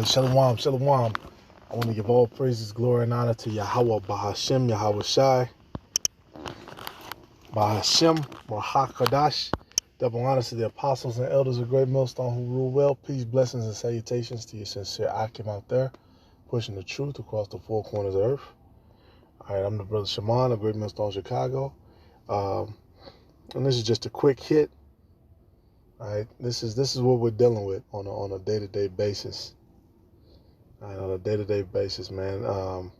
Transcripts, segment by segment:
Shalom, shalom. I want to give all praises, glory, and honor to Yahweh, Bahashem, Yahweh Shai, Bahashem, Mahakadash. Double honors to the apostles and elders of Great Millstone who rule well. Peace, blessings, and salutations to your sincere Akim out there, pushing the truth across the four corners of earth. All right, I'm the brother Shaman of Great Millstone, Chicago. And this is just a quick hit. All right, this is what we're dealing with on a day-to-day basis. On a day-to-day basis, man.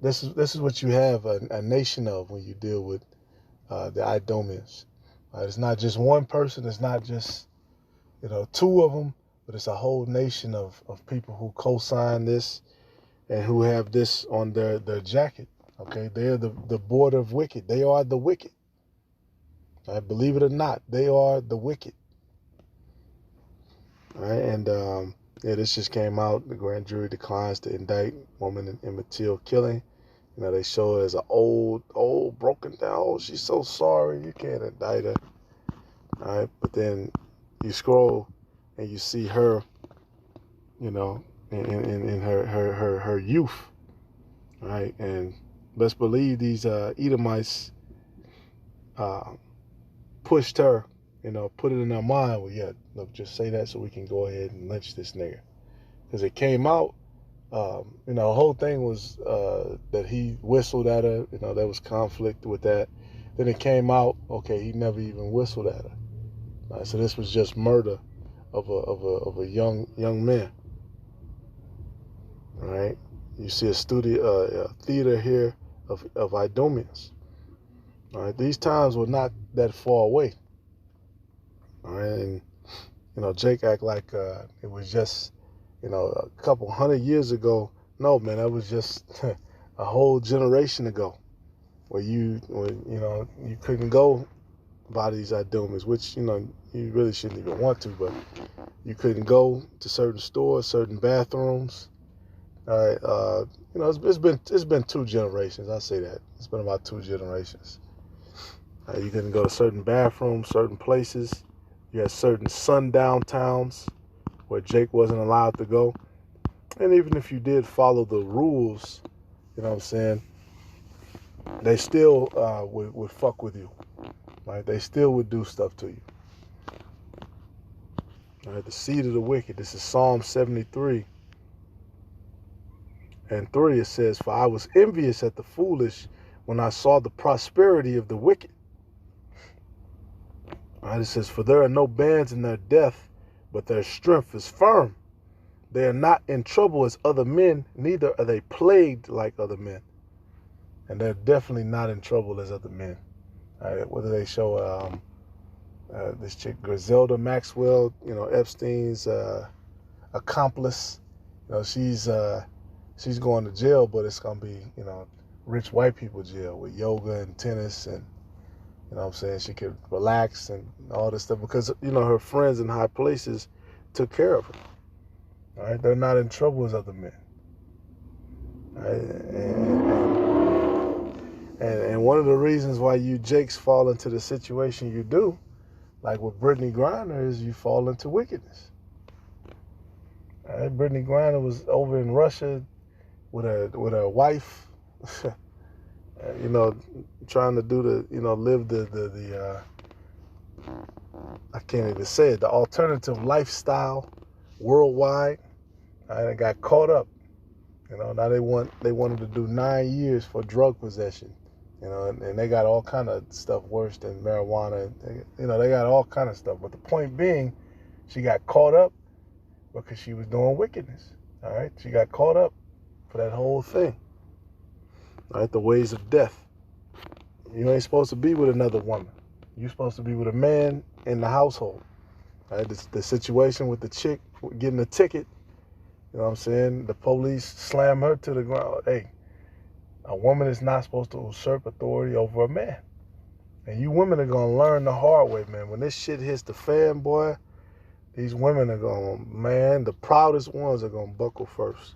This is what you have a nation of when you deal with the Idumeans. It's not just one person. It's not just two of them, but it's a whole nation of people who co-sign this and who have this on their jacket. Okay, they're the border of wicked. They are the wicked. Right? Believe it or not, they are the wicked. All right, and this just came out. The grand jury declines to indict woman in immaterial killing. They show her as an old, broken down. Oh, she's so sorry. You can't indict her. All right, but then you scroll and you see her, in her youth. All right, and let's believe these Edomites pushed her. Put it in their mind. Well, yeah, look, just say that so we can go ahead and lynch this nigga. Because it came out, the whole thing was that he whistled at her. There was conflict with that. Then it came out, okay, he never even whistled at her. Right, so this was just murder of a young man. All right, you see a theater here of Idumeans. All right, these times were not that far away. All right, and Jake act like it was just a couple 100 years ago. No, man, that was just a whole generation ago, where you couldn't go by these Idumeans, which you really shouldn't even want to, but you couldn't go to certain stores, certain bathrooms. All right, it's been 2 generations. I say that it's been about 2 generations. You couldn't go to certain bathrooms, certain places. You had certain sundown towns where Jake wasn't allowed to go. And even if you did follow the rules, they still would fuck with you. Right? They still would do stuff to you. All right, the seed of the wicked. This is Psalm 73 and 3. It says, "For I was envious at the foolish when I saw the prosperity of the wicked." All right, it says, "For there are no bands in their death, but their strength is firm. They are not in trouble as other men, neither are they plagued like other men." And they're definitely not in trouble as other men. All right, whether they show this chick Griselda Maxwell, Epstein's accomplice, she's going to jail, but it's gonna be rich white people jail with yoga and tennis and she could relax and all this stuff because her friends in high places took care of her. All right, they're not in trouble as other men. All right? And one of the reasons why you Jakes fall into the situation you do, like with Brittany Griner, is you fall into wickedness. All right, Brittany Griner was over in Russia with her wife, trying to do live the I can't even say it, the alternative lifestyle worldwide. I got caught up. Now they wanted to do 9 years for drug possession. And they got all kind of stuff worse than marijuana. They got all kind of stuff. But the point being, she got caught up because she was doing wickedness. All right, she got caught up for that whole thing. All right, the ways of death. You ain't supposed to be with another woman. You're supposed to be with a man in the household. All right, the situation with the chick getting a ticket. The police slam her to the ground. Hey, a woman is not supposed to usurp authority over a man. And you women are going to learn the hard way, man. When this shit hits the fan, boy, these women are going, man, the proudest ones are going to buckle first.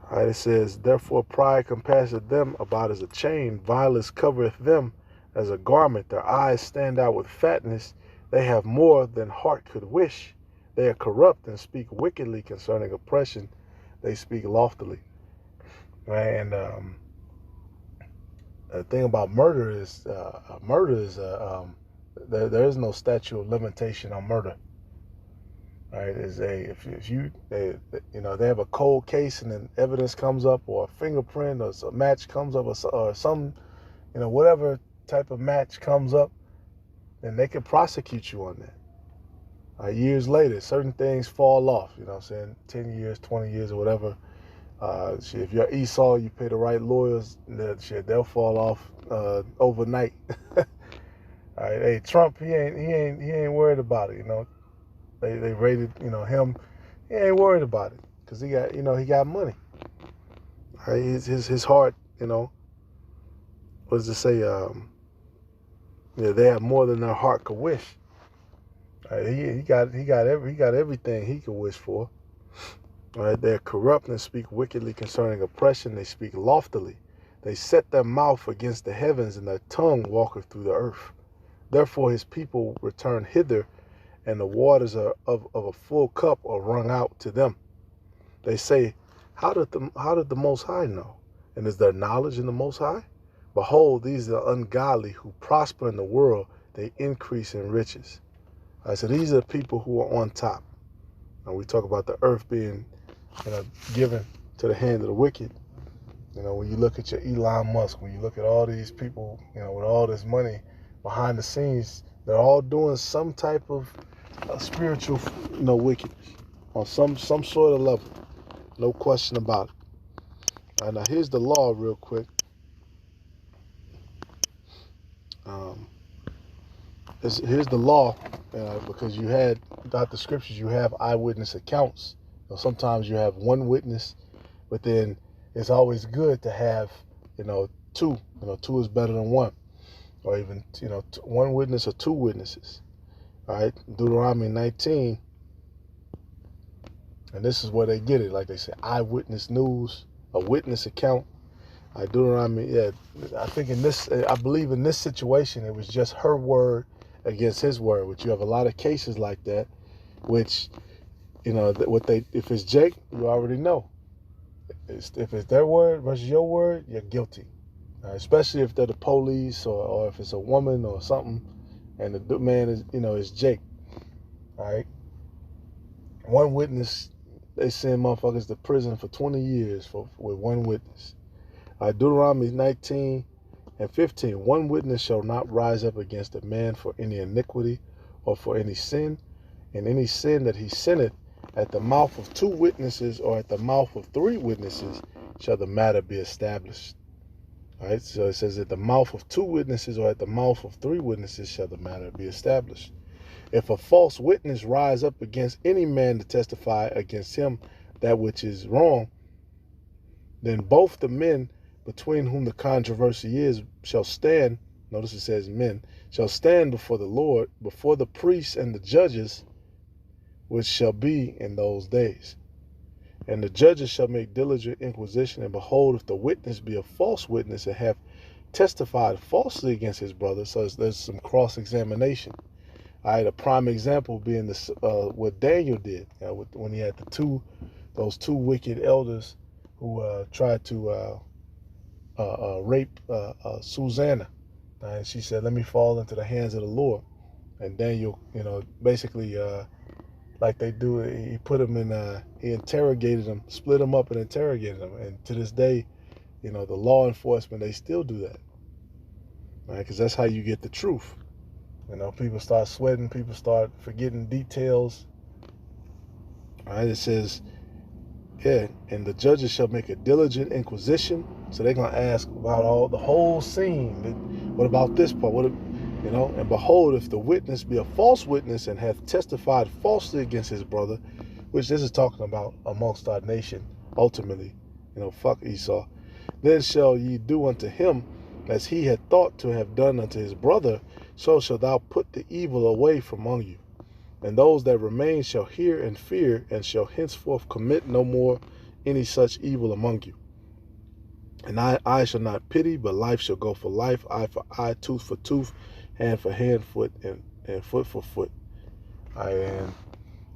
All right, it says, "Therefore pride compasseth them about as a chain. Violence covereth them as a garment. Their eyes stand out with fatness. They have more than heart could wish. They are corrupt and speak wickedly concerning oppression. They speak loftily. Right? And the thing about murder is there is no statute of limitation on murder. Right? Is a if you they have a cold case and then evidence comes up, or a fingerprint, or a match comes up, or some whatever type of match comes up, then they can prosecute you on that. Years later, certain things fall off. You know what I'm saying? 10 years, 20 years, or whatever. If you're Esau, you pay the right lawyers, they'll fall off overnight. All right, hey, Trump, he ain't worried about it. They rated him. He ain't worried about it because he got money. All right, his heart, what does it say? They have more than their heart could wish. All right, he got everything he could wish for. All right, they're corrupt and speak wickedly concerning oppression. They speak loftily. They set their mouth against the heavens, and their tongue walketh through the earth. Therefore his people return hither, and the waters of a full cup are wrung out to them. They say, how did the Most High know? And is there knowledge in the Most High? Behold, these are ungodly who prosper in the world. They increase in riches. All right, so these are the people who are on top. And we talk about the earth being given to the hand of the wicked. When you look at your Elon Musk, when you look at all these people, with all this money behind the scenes, they're all doing some type of spiritual, wickedness on some sort of level. No question about it. All right, now here's the law real quick. Here's the law, because you had, throughout the scriptures, you have eyewitness accounts. Sometimes you have one witness, but then it's always good to have, two. Two is better than one, or even, one witness or two witnesses. All right, Deuteronomy 19, and this is where they get it. Like they say, eyewitness news, a witness account. All right, Deuteronomy, I believe in this situation, it was just her word against his word, which you have a lot of cases like that, which, if it's Jake, you already know. If it's their word versus your word, you're guilty. Especially if they're the police, or if it's a woman or something, and the man is Jake. All right. One witness, they send motherfuckers to prison for 20 years with one witness. All right, Deuteronomy 19 and 15. One witness shall not rise up against a man for any iniquity or for any sin, and any sin that he sinneth, at the mouth of two witnesses or at the mouth of three witnesses shall the matter be established. All right, so it says at the mouth of two witnesses or at the mouth of three witnesses shall the matter be established. If a false witness rise up against any man to testify against him that which is wrong, then both the men between whom the controversy is shall stand, notice it says men, shall stand before the Lord, before the priests and the judges, which shall be in those days. And the judges shall make diligent inquisition, and behold, if the witness be a false witness and have testified falsely against his brother, so there's some cross-examination. All right, a prime example being what Daniel did when he had those two wicked elders who tried to rape Susanna. And she said, let me fall into the hands of the Lord. And Daniel, basically, like they do, he put him in, he interrogated him, split him up and interrogated him. And to this day, the law enforcement, they still do that. Right? Because that's how you get the truth. People start sweating, people start forgetting details. All right, it says, and the judges shall make a diligent inquisition. So they're going to ask about the whole scene. What about this part? And behold, if the witness be a false witness and hath testified falsely against his brother, which this is talking about amongst our nation, ultimately, fuck Esau, then shall ye do unto him as he had thought to have done unto his brother, so shalt thou put the evil away from among you. And those that remain shall hear and fear, and shall henceforth commit no more any such evil among you. And I shall not pity, but life shall go for life, eye for eye, tooth for tooth, hand for hand, foot and foot for foot. And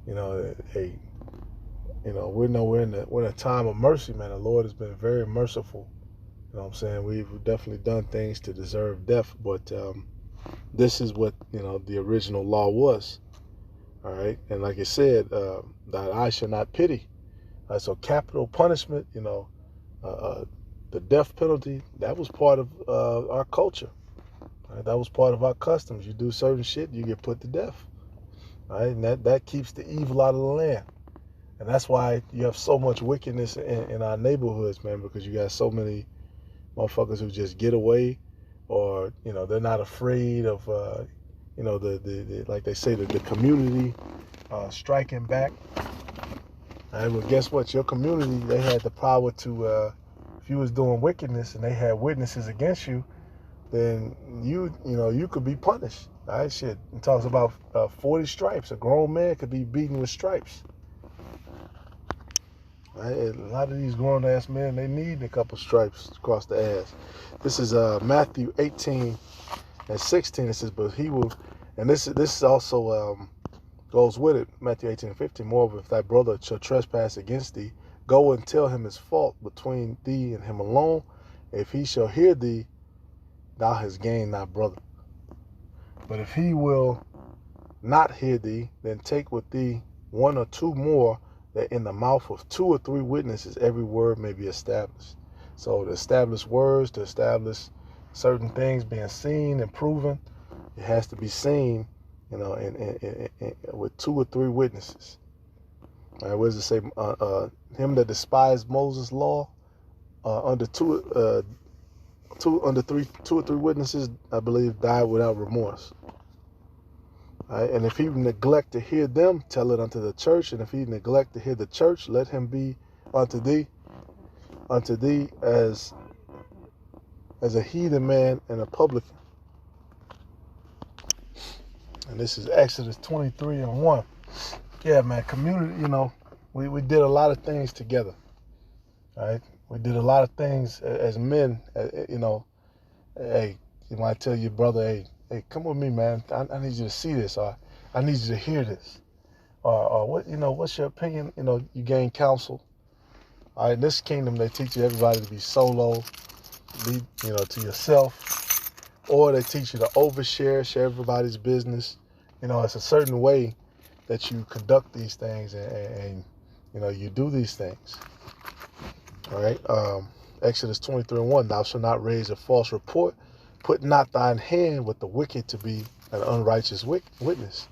Hey, we're in a time of mercy, man. The Lord has been very merciful. You know what I'm saying? We've definitely done things to deserve death, but this is what, the original law was. All right. And like I said, that I shall not pity. So capital punishment, the death penalty, that was part of our culture. Right? That was part of our customs. You do certain shit, you get put to death. Right? And that keeps the evil out of the land. And that's why you have so much wickedness in our neighborhoods, man, because you got so many motherfuckers who just get away, or, they're not afraid of, the like they say, the community striking back. All right, well, guess what? Your community, they had the power to, if you was doing wickedness and they had witnesses against you, then you could be punished. All right, shit. It talks about 40 stripes. A grown man could be beaten with stripes. Right? A lot of these grown-ass men, they need a couple stripes across the ass. This is Matthew 18:16. It says, but he will, and this is also goes with it, Matthew 18:15. Moreover, if thy brother shall trespass against thee, go and tell him his fault between thee and him alone. If he shall hear thee, thou hast gained thy brother. But if he will not hear thee, then take with thee one or two more, that in the mouth of 2 or 3 witnesses every word may be established. So to establish words, to establish certain things being seen and proven, it has to be seen, with 2 or 3 witnesses. All right, what does it say? Him that despised Moses' law, under 2 or 3 witnesses, I believe, died without remorse. Right? And if he neglect to hear them, tell it unto the church. And if he neglect to hear the church, let him be unto thee as a heathen man and a publican. And this is Exodus 23:1. Yeah, man, community, we did a lot of things together. Right? We did a lot of things as men, hey, you might tell your brother, hey, come with me, man. I need you to see this, or I need you to hear this. Or what, what's your opinion? You gain counsel. All right, in this kingdom, they teach you everybody to be solo, be, to yourself. Or they teach you to overshare, share everybody's business. It's a certain way that you conduct these things and you do these things. All right, Exodus 23:1, thou shalt not raise a false report. Put not thine hand with the wicked to be an unrighteous witness.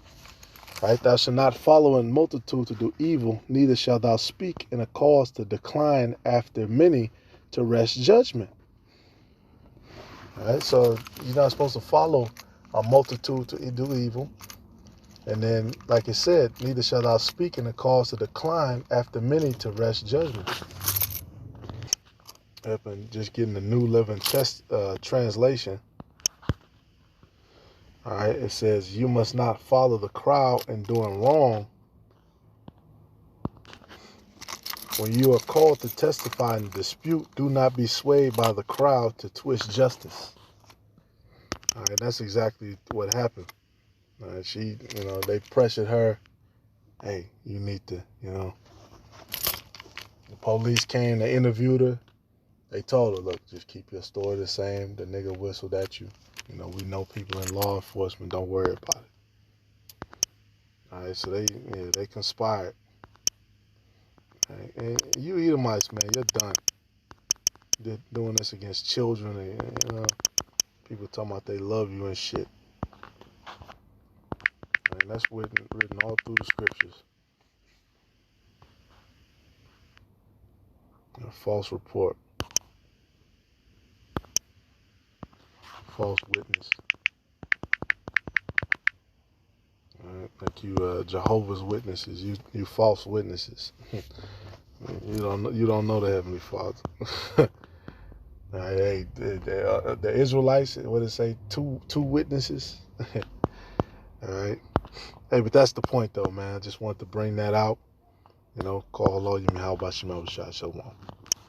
Right? Thou shalt not follow in multitude to do evil, neither shalt thou speak in a cause to decline after many to wrest judgment. All right? So you're not supposed to follow a multitude to do evil. And then, like it said, neither shalt thou speak in a cause to decline after many to wrest judgment. Yep, and just getting the New Living Translation. All right, it says, you must not follow the crowd in doing wrong. When you are called to testify in a dispute, do not be swayed by the crowd to twist justice. All right, that's exactly what happened. She, they pressured her. Hey, you need to, The police came, they interviewed her. They told her, look, just keep your story the same. The nigga whistled at you. We know people in law enforcement. Don't worry about it. All right, so they conspired. All right, and you Edomites, man, you're done. They're doing this against children. And, people talking about they love you and shit. And that's written all through the scriptures. A false report. False witness. Like you Jehovah's Witnesses, you false witnesses. you don't know the Heavenly Father. Hey, the Israelites, what did it say? Two witnesses. All right. Hey, but that's the point though, man. I just wanted to bring that out. Call Allah Yahweh Bashim Shalom.